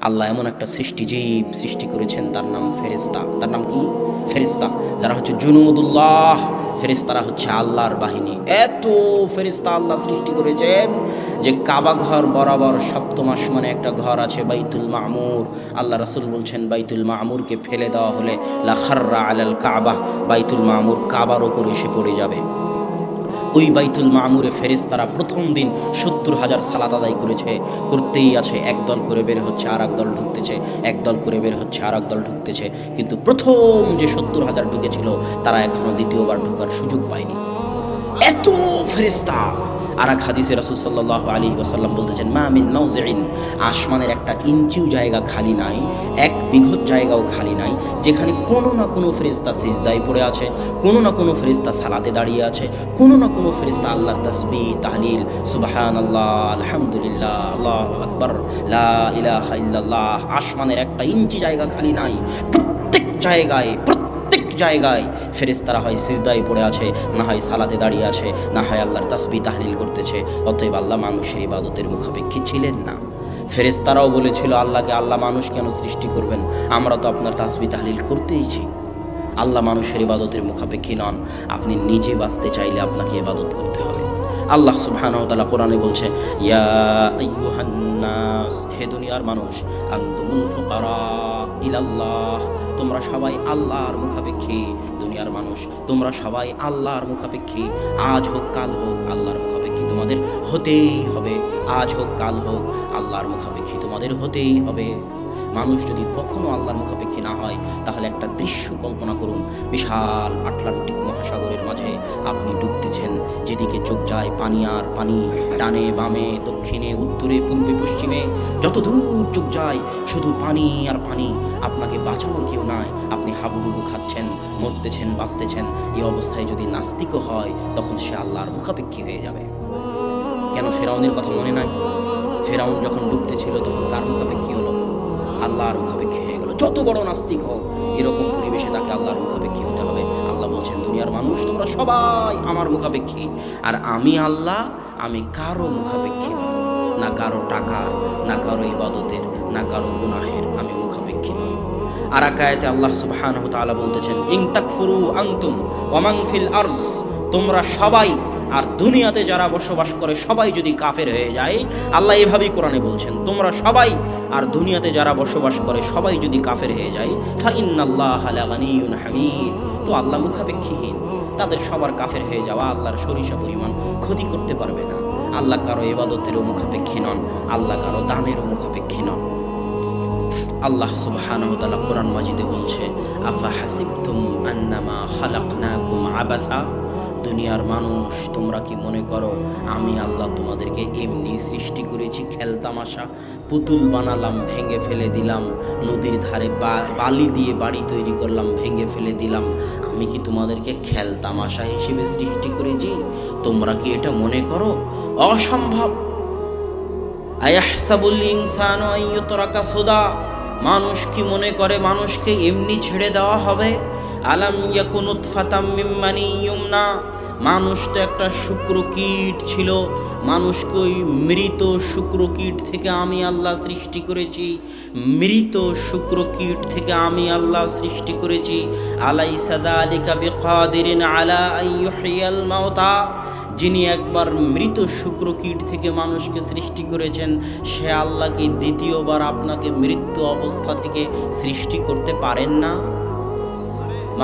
আল্লাহ এমন একটা সৃষ্টিজীব সৃষ্টি করেছেন, তার নাম ফেরেশতা। তার নাম কি? ফেরেশতা। যারা হচ্ছে জুনুদুল্লাহ, ফেরেশতারা হচ্ছে আল্লাহর বাহিনী। এত ফেরেশতা আল্লাহ সৃষ্টি করেছেন যে কাবা ঘর বরাবর সপ্তম আসমানে একটা ঘর আছে বাইতুল মামুর। আল্লাহ রাসূল বলছেন বাইতুল মামুরকে ফেলে দেওয়া হলে লা খাররা আলাল কাবা, বাইতুল মামুর কাবার ওপর এসে পড়ে যাবে। ওই বাইতুল মামুরে ফেরেশতারা প্রথম দিন ৭০,০০০ সালাত আদায় করেছে, করতেই আছে। একদল করে বের হচ্ছে, আর একদল ঢুকতেছে, একদল করে বের হচ্ছে, আর একদল ঢুকতেছে। কিন্তু প্রথম যে ৭০,০০০ ঢুকেছিল তারা এখনো দ্বিতীয়বার ঢোকার সুযোগ পায়নি। এত ফেরেশতা। আর এক হাদিসে রাসূল সাল্লাল্লাহু আলাইহি ওয়াসাল্লাম বলতেছেন, মা মিন মাউযিইন, আসমানের একটা ইঞ্চিও জায়গা খালি নাই, এক বিঘত জায়গাও খালি নাই যেখানে কোনো না কোনো ফেরেশতা সিজদায় পড়ে আছে, কোনো না কোনো ফেরেশতা সালাতে দাঁড়িয়ে আছে, কোনো না কোনো ফেরেশতা আল্লাহর তাসবিহ তাহলিল সুবহানাল্লাহ আলহামদুলিল্লাহ আল্লাহু আকবার লা ইলাহা ইল্লাল্লাহ। আসমানের একটা ইঞ্চি জায়গা খালি নাই। প্রত্যেক জায়গায় ফেরেশতারা হয় সিজদায় পড়ে আছে, না হয় সালাতে দাঁড়িয়ে আছে, না হয় আল্লাহর তাসবিহ তাহলিল করতেছে। অতএব আল্লাহ মানুষের ইবাদতের মুখাপেক্ষী ছিলেন না। ফেরেশতারাও বলেছিল আল্লাহকে, আল্লাহ মানুষ কেন সৃষ্টি করবেন, আমরা তো আপনার তাসবিহ তাহলিল করতেইছি। আল্লাহ মানুষের ইবাদতের মুখাপেক্ষী নন। আপনি নিজে বাঁচতে চাইলে আপনাকে ইবাদত করতে হবে। আল্লাহ সুবহানাহু ওয়া তাআলা কোরআনে বলছে, ইয়া আইয়ুহান নাস, হে দুনিয়ার মানুষ, আনতুমুল ফুকারা ইলাল্লাহ, তোমরা সবাই আল্লাহর মুখাপেক্ষী। দুনিয়ার মানুষ, তোমরা সবাই আল্লাহর মুখাপেক্ষী। আজ হোক কাল হোক আল্লাহর মুখাপেক্ষী তোমাদের হতেই হবে। আজ হোক কাল হোক আল্লাহর মুখাপেক্ষী তোমাদের হতেই হবে। মানুষ যদি কখনো আল্লাহর মুখাপেক্ষী না হয়, তাহলে একটা দৃশ্য কল্পনা করুন। বিশাল আটলান্টিক মহাসাগরের মাঝে আপনি ডুবতেছেন, যেদিকে চোখ যায় পানি আর পানি, ডানে বামে দক্ষিণে উত্তরে পূর্বে পশ্চিমে যত দূর চোখ যায় শুধু পানি আর পানি। আপনাকে বাঁচানোর কেউ নাই, আপনি হাবুডুবু খাচ্ছেন, মরতেছেন, বাঁচতেছেন। এই অবস্থায় যদি নাস্তিকও হয়, তখন সে আল্লাহর মুখাপেক্ষী হয়ে যাবে। কেন ফেরাউনের কথা মনে নাই? ফেরাউন যখন ডুবতেছিল তখন কার মুখাপেক্ষী হলো? আল্লাহর মুখাপেক্ষী হয়ে গেল। যত বড় নাস্তিক হোক, এরকম পরিবেশে তাকে আল্লাহর মুখাপেক্ষী হতে হবে। আল্লাহ বলছেন, দুনিয়ার মানুষ তোমরা সবাই আমার মুখাপেক্ষী, আর আমি আল্লাহ, আমি কারো মুখাপেক্ষী নই। না কারো টাকার, না কারো ইবাদতের, না কারো গুনাহের আমি মুখাপেক্ষী নই। আর এক আয়াতে আল্লাহ সুবহানাহু ওয়া তাআলা বলতেছেন, ইন তাকফুরু আনতুম ওয়া মান ফিল আরজ, তোমরা সবাই আর দুনিয়াতে যারা বসবাস করে সবাই যদি কাফের হয়ে যায়, আল্লাহ এভাবেই কোরআনে বলছেন, তোমরা সবাই আর দুনিয়াতে যারা বসবাস করে সবাই যদি কাফের হয়ে যায়, ফা ইন্নাল্লাহা লাগানিয়ুন হামিদ, তো আল্লাহ মুখাপেক্ষীহীন। তাদের সবার কাফের হয়ে যাওয়া আল্লাহর সরিষা পরিমাণ ক্ষতি করতে পারবে না। আল্লাহ কারো ইবাদতেরও মুখাপেক্ষী নন, আল্লাহ কারো দানেরও মুখাপেক্ষী নন। আল্লাহ সুবহানাহু ওয়া তাআলা কোরআন মাজিদে বলছে, আফা হাসিবতুম আন্নামা খালাকনাকুম আবাসা, দুনিয়ার মানুষ তোমরা কি মনে করো আমি আল্লাহ তোমাদেরকে এমনি সৃষ্টি করেছি খেলতামাশা? পুতুল বানালাম, ভেঙে ফেলে দিলাম, নদীর ধারে বালি দিয়ে বাড়ি তৈরি করলাম, ভেঙে ফেলে দিলাম। আমি কি তোমাদেরকে খেলতামাশা হিসেবে সৃষ্টি করেছি? তোমরা কি এটা মনে করো? অসম্ভব। আয়াহসাবুল ইনসানু আইয়ুতরাকা সুদা, মানুষ কি মনে করে মানুষকে এমনি ছেড়ে দেওয়া হবে? আলাম ইয়াকুন নুতফাতাম মিন মানি ইউমনা, মানুষ তো একটা শুক্রকীট ছিল। মানুষকে ওই মৃত শুক্রকীট থেকে আমি আল্লাহ সৃষ্টি করেছি। মৃত শুক্রকীট থেকে আমি আল্লাহ সৃষ্টি করেছি। আলাইসা যালিকা বিকাদিরিন আলা আইয়ুহিয়াল মাউতা, যিনি একবার মৃত শুক্রকীট থেকে মানুষকে সৃষ্টি করেছেন, সে আল্লাহ কি দ্বিতীয়বার আপনাকে মৃত্যু অবস্থা থেকে সৃষ্টি করতে পারেন না?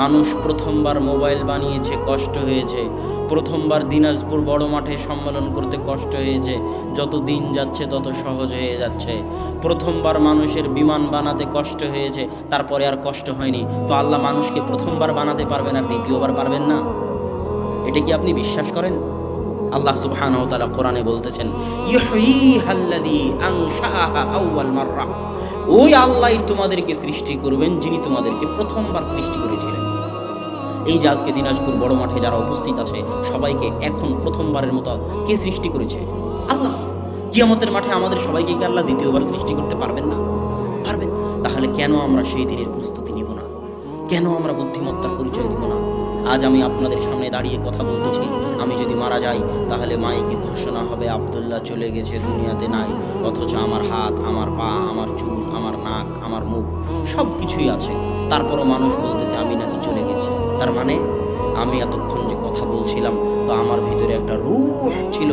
মানুষ প্রথমবার মোবাইল বানিয়েছে, কষ্ট হয়েছে। প্রথমবার দিনাজপুর বড় মাঠে সম্মেলন করতে কষ্ট হয়েছে, যত দিন যাচ্ছে তত সহজ হয়ে যাচ্ছে। প্রথমবার মানুষের বিমান বানাতে কষ্ট হয়েছে, তারপরে আর কষ্ট হয়নি। তো আল্লাহ মানুষকে প্রথমবার বানাতে পারবেন আর দ্বিতীয়বার পারবেন না? এটা কি আপনি বিশ্বাস করেন? আল্লাহ সুবহানাহু ওয়া তাআলা কোরআনে বলতেছেন, ইউহয়িহাল্লাযী আনশাআহা আউয়াল মাররা, ওই আল্লাহই তোমাদেরকে সৃষ্টি করবেন যিনি তোমাদেরকে প্রথমবার সৃষ্টি করেছিলেন। এই যে আজকে দিনাজপুর বড় মাঠে যারা উপস্থিত আছে, সবাইকে এখন প্রথমবারের মতো কে সৃষ্টি করেছে? আল্লাহ। কিয়ামতের মাঠে আমাদের সবাইকে কি আল্লাহ দ্বিতীয়বার সৃষ্টি করতে পারবেন না? পারবেন। তাহলে কেন আমরা সেই দিনের প্রস্তুতি নিব না? কেন আমরা বুদ্ধিমত্তার পরিচয় দিব না? আজ আমি আপনাদের সামনে দাঁড়িয়ে কথা বলতেছি, আমি যদি মারা যাই তাহলে মাইকে ঘোষণা হবে আব্দুল্লাহ চলে গেছে, দুনিয়াতে নাই। অথচ আমার হাত, আমার পা, আমার চুল, আমার নাক, আমার মুখ, সব কিছুই আছে। তারপরও মানুষ বলতেছে আমি নাকি চলে গেছি। তার মানে আমি এতক্ষণ যে কথা বলছিলাম, তো আমার ভিতরে একটা রূহ ছিল,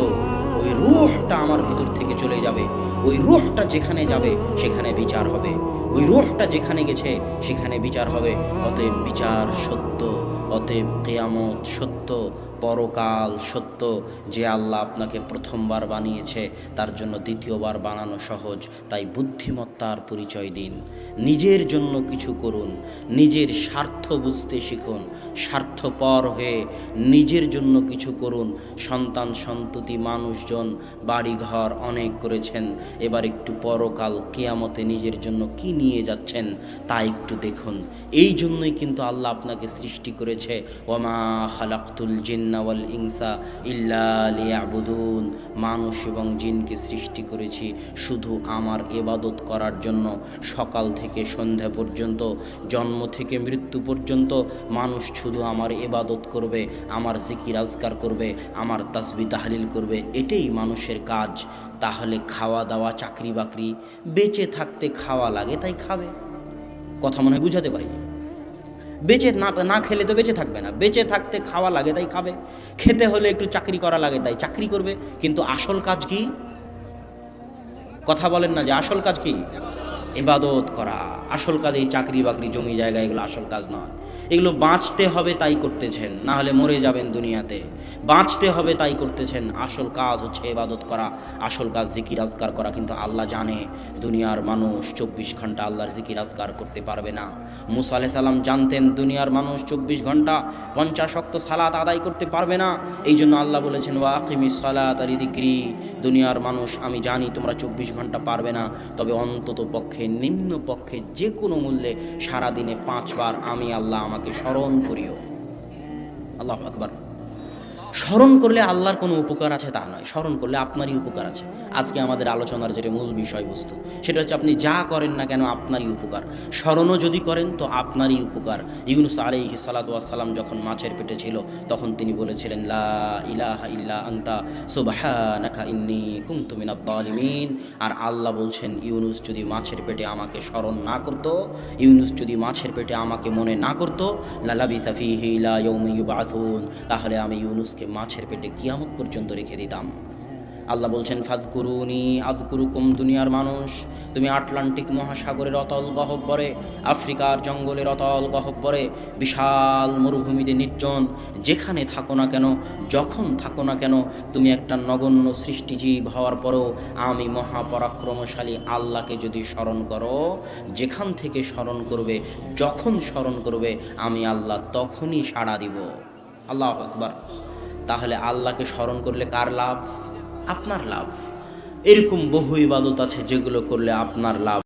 ওই রূহটা আমার ভিতর থেকে চলে যাবে। ওই রূহটা যেখানে যাবে সেখানে বিচার হবে, ওই রূহটা যেখানে গেছে সেখানে বিচার হবে। অতএব বিচার সত্য, অতএব কিয়ামত সত্য, পরকাল সত্য। যে আল্লাহ আপনাকে প্রথমবার বানিয়েছে তার জন্য দ্বিতীয়বার বানানো সহজ। তাই বুদ্ধিমত্তার পরিচয় দিন, নিজের জন্য কিছু করুন, নিজের স্বার্থ বুঝতে শিখুন, স্বার্থপর হয়ে নিজের জন্য কিছু করুন। সন্তান সন্ততি মানুষজন বাড়িঘর অনেক করেছেন, এবার একটু পরকাল কিয়ামতে নিজের জন্য কি নিয়ে যাচ্ছেন তা একটু দেখুন। এই জন্যই কিন্তু আল্লাহ আপনাকে সৃষ্টি করেছে, ওয়ামা খালাকতুল জিন্না ওয়াল ইনসা ইল্লা লিয়াবুদুন। মানুষ এবং জিনকে সৃষ্টি করেছি শুধু আমার ইবাদত করার জন্য। সকাল থেকে সন্ধ্যা পর্যন্ত, জন্ম থেকে মৃত্যু পর্যন্ত মানুষ শুধু আমার ইবাদত করবে, আমার জিকির আজকার করবে, আমার তাসবিহ তাহলিল করবে, এটাই মানুষের কাজ। তাহলে খাওয়া দাওয়া, চাকরি বাকরি, বেঁচে থাকতে খাওয়া লাগে তাই খাবে। কথা মনে হয় বুঝাতে পারি? বেঁচে না খেলে তো বেঁচে থাকবে না, বেঁচে থাকতে খাওয়া লাগে তাই খাবে। খেতে হলে একটু চাকরি করা লাগে তাই চাকরি করবে। কিন্তু আসল কাজ কি? কথা বলেন না যে আসল কাজ কি? ইবাদত করা। আসল কাজ এই চাকরি বাকরি জমি জায়গা এগুলো আসল কাজ নয়। এগুলো বাঁচতে হবে তাই করতেছেন, না হলে মরে যাবেন দুনিয়াতে। বাঁচতে হবে তাই করতেছেন। আসল কাজ হচ্ছে ইবাদত করা, আসল কাজ জিকির আজকার করা। কিন্তু আল্লাহ জানে দুনিয়ার মানুষ 24 ঘন্টা আল্লাহর জিকির আজকার করতে পারবে না। মুসা আলাইহিস সালাম জানতেন দুনিয়ার মানুষ 24 ঘন্টা 50 ওয়াক্ত সালাত আদায় করতে পারবে না। এই জন্য আল্লাহ বলেছেন ওয়া আকিমিস সালাতা লিযিকরি। দুনিয়ার মানুষ আমি জানি তোমরা 24 ঘন্টা পারবে না, তবে অন্তত পক্ষে নিম্ন পক্ষে যে কোনো মূল্যে সারাদিনে 5 বার আমি আল্লাহ আমাকে স্মরণ করিও। আল্লাহু আকবার। স্মরণ করলে আল্লাহর কোনো উপকার আছে তা নয়, স্মরণ করলে আপনারই উপকার আছে। আজকে আমাদের আলোচনার যেটা মূল বিষয়বস্তু সেটা হচ্ছে আপনি যা করেন না কেন আপনারই উপকার। স্মরণও যদি করেন তো আপনারই উপকার। ইউনুস আলাইহিস সালাতু ওয়াস সালাম যখন মাছের পেটে ছিল তখন তিনি বলেছিলেন লা ইলাহা ইল্লা আনতা সুবহানাকা ইন্নী কুনতু মিনাজ জালিমিন। আর আল্লাহ বলছেন ইউনুস যদি মাছের পেটে আমাকে স্মরণ না করত, ইউনুস যদি মাছের পেটে আমাকে মনে না করত, লালাবিসা ফীহি ইলা ইয়াউমি ইউবআসুন, তাহলে আমি ইউনুস মাছের পেটে কিয়ামত পর্যন্ত রেখে দিতাম। আল্লাহ বলছেন ফাযকুরুনি আযকুরুকুম। দুনিয়ার মানুষ, তুমি আটলান্টিক মহাসাগরের অতল গহ্বরে, আফ্রিকার জঙ্গলের অতল গহ্বরে, বিশাল মরুভূমিতে নির্জন যেখানে থাকো না কেন, যখন থাকো না কেন, তুমি একটা নগণ্য সৃষ্টিজীব হওয়ার পরেও আমি মহাপরাক্রমশালী আল্লাহকে যদি স্মরণ করো, যেখান থেকে স্মরণ করবে, যখন স্মরণ করবে, আমি আল্লাহ তখনই সাড়া দিব। আল্লাহু আকবার। তাহলে আল্লাহকে স্মরণ করলে কার লাভ? আপনার লাভ। এরকম বহু ইবাদত আছে যেগুলো করলে আপনার লাভ।